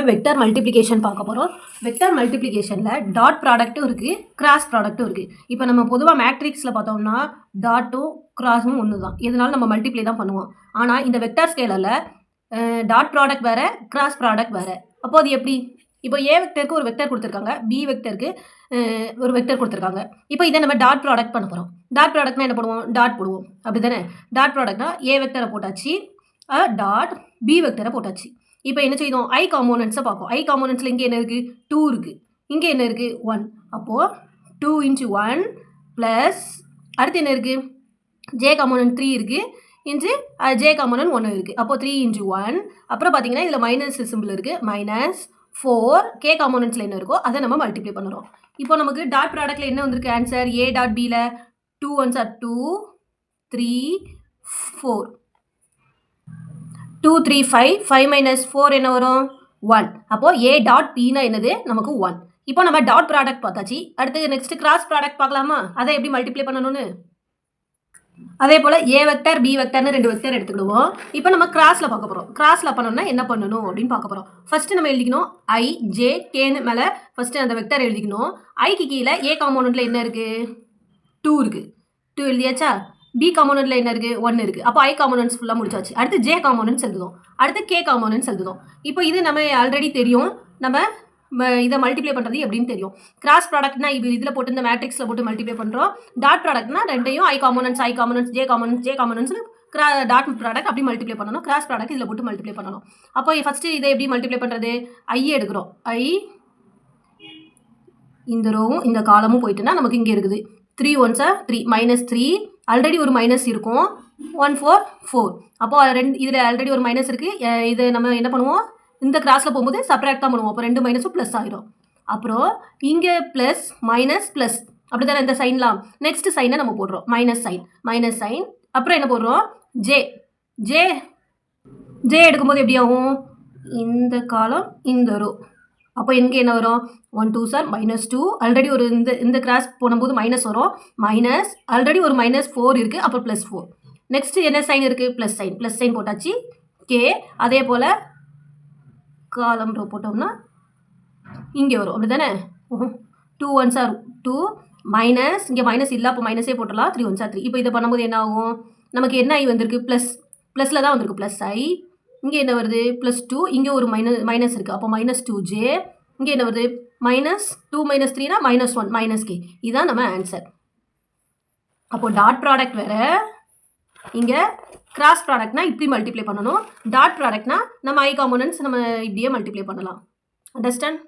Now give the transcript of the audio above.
Vector multiplication பார்க்க போகிறோம். Vector மல்டிப்ளிகேஷனில் dot ப்ராடக்ட்டும் இருக்குது, கிராஸ் ப்ராடக்ட்டும் இருக்குது. இப்போ நம்ம பொதுவாக மேட்ரிக்ஸில் பார்த்தோம்னா டாட்டும் கிராஸும் ஒன்று தான், எதனால நம்ம மல்டிப்ளை தான் பண்ணுவோம். ஆனால் இந்த வெக்டர் ஸ்கேலில் டாட் ப்ராடக்ட் வேறு, கிராஸ் ப்ராடக்ட் வேறு. அப்போ அது எப்படி? இப்போ ஏ வெக்டருக்கு ஒரு வெக்டர் கொடுத்துருக்காங்க, பி வெக்டருக்கு ஒரு வெக்டர் கொடுத்துருக்காங்க. இப்போ இதை நம்ம டாட் ப்ராடக்ட் பண்ண போகிறோம். டாட் ப்ராடக்ட்னா என்ன பண்ணுவோம்? டாட் போடுவோம், அப்படி தானே? டாட் ப்ராடக்ட்னா ஏ வெக்டரை போட்டாச்சு, டாட் பி வெக்டரை போட்டாச்சு. இப்போ என்ன செய்தோம்? ஐ காம்போனன்ட்ஸை பார்ப்போம். ஐ காம்போனன்ட்ஸில் இங்கே என்ன இருக்குது? 2 இருக்குது. இங்கே என்ன இருக்குது? 1. அப்போது 2 × 1 ப்ளஸ் அடுத்து என்ன இருக்குது? ஜே காம்போனன்ட் 3 இருக்குது, இன்ச்சு ஜே காம்போனன்ட் 1 இருக்குது. அப்போது 3 × 1. அப்புறம் பார்த்தீங்கன்னா இதில் மைனஸ் சிம்பிள் இருக்குது, -4. கே காம்போனன்ட்ஸில் என்ன இருக்கோ அதை நம்ம மல்டிப்ளை பண்ணுறோம். இப்போ நமக்கு டாட் ப்ராடக்ட்டில் என்ன வந்திருக்கு ஆன்சர்? ஏ டாட் பியில் 2 1s are 2, 3, 4. 2 3 5, 5 - 4 என்ன வரும்? 1. அப்போது ஏ டாட் பின்னா என்னது? நமக்கு 1. இப்போ நம்ம டாட் ப்ராடக்ட் பார்த்தாச்சு. அடுத்து நெக்ஸ்ட் கிராஸ் ப்ராடக்ட் பார்க்கலாமா? அதை எப்படி மல்டிப்ளை பண்ணணும்னு. அதே போல் ஏ வெக்டர் பி வெக்டர்னு 2 வெக்டர் எடுத்துக்கிடுவோம். இப்போ நம்ம கிராஸில் பார்க்க போகிறோம். கிராஸில் பண்ணணும்னா என்ன பண்ணணும் அப்படின்னு பார்க்க போகிறோம். ஃபஸ்ட்டு நம்ம எழுதிக்கணும் ஐ ஜே கேன்னு மேலே ஃபஸ்ட்டு அந்த வெக்டர் எழுதிக்கணும். ஐக்கு கீழே ஏ காம்போனண்ட்டில் என்ன இருக்குது? 2 இருக்குது. 2 எழுதியாச்சா? பி காம்போனண்ட்டில் என்ன இருக்குது? 1 இருக்குது. அப்போ ஐ காம்போனன்ட்ஸ் ஃபுல்லாக முடிச்சாச்சு. அடுத்து ஜே காம்போனன்ட்ஸ் எழுதுவோம், அடுத்து கே காம்போனன்ட்ஸ் எழுதுவோம். இப்போ இது நம்ம ஆல்ரெடி தெரியும், நம்ம இதை மல்டிப்ளை பண்ணுறது எப்படின்னு தெரியும். கிராஸ் ப்ராடக்ட்னா இது இதில் போட்டு இந்த மேட்ரிக்ஸில் போட்டு மல்டிப்ளை பண்ணுறோம். டாட் ப்ராடக்ட்னா ரெண்டையும் i components j components dot product அப்படி மல்டிப்ளை பண்ணணும். கிராஸ் ப்ராடக்ட் இதில் போட்டு மல்டிப்ளை பண்ணணும். அப்போ ஃபஸ்ட்டு இதை எப்படி மல்டிப்ளை பண்ணுறது? ஐ எடுக்கிறோம். ஐ இந்த ரோவும் இந்த காலமும் போயிட்டுனா நமக்கு இங்கே இருக்குது 3 1s are 3, -3. ஆல்ரெடி ஒரு மைனஸ் இருக்கும், 1 4 4. அப்போது இதில் ஆல்ரெடி ஒரு மைனஸ் இருக்குது. இது நம்ம என்ன பண்ணுவோம்? இந்த கிராஸில் போகும்போது சப்ராக்ட் தான் பண்ணுவோம். அப்போ 2 மைனஸும் ப்ளஸ் ஆகிடும். அப்புறம் இங்கே ப்ளஸ் மைனஸ் ப்ளஸ் அப்படி தானே இந்த சைன்லாம். நெக்ஸ்ட் சைனை நம்ம போடுறோம், மைனஸ் சைன். அப்புறம் என்ன போடுறோம்? ஜே ஜே ஜே எடுக்கும்போது எப்படி ஆகும்? இந்த காலம் இந்த ரோ. அப்போ இங்கே என்ன வரும்? 1 2s are -2. ஆல்ரெடி ஒரு இந்த கிராஸ் போடும்போது மைனஸ் வரும், மைனஸ் ஆல்ரெடி ஒரு -4 இருக்குது, அப்போ +4. நெக்ஸ்ட்டு என்ன சைன் இருக்குது? ப்ளஸ் சைன் போட்டாச்சு. கே அதே போல் காலம் ரோ போட்டோம்னா இங்கே வரும், அப்படி தானே? 2 1s are 2, மைனஸ் இங்கே மைனஸ் இல்லை, அப்போ மைனஸே போட்டுடலாம். 3 1s are 3. இப்போ இதை பண்ணும்போது என்ன ஆகும்? நமக்கு என்ன ஐ வந்திருக்கு? ப்ளஸில் தான் வந்திருக்கு, ப்ளஸ் ஐ. இங்கே என்ன வருது? +2. இங்கே ஒரு மைனஸ் இருக்குது, அப்போ -2j. இங்கே என்ன வருது? -2 -3 -1 -k. இதுதான் நம்ம ஆன்சர். அப்போது டாட் ப்ராடக்ட் வேறு, இங்கே கிராஸ் ப்ராடக்ட்னா இப்படி மல்டிப்ளை பண்ணணும். டாட் ப்ராடக்ட்னா நம்ம ஐ காம்போனன்ட்ஸ் நம்ம இப்படியே மல்டிப்ளை பண்ணலாம். அண்டர்ஸ்டாண்ட்?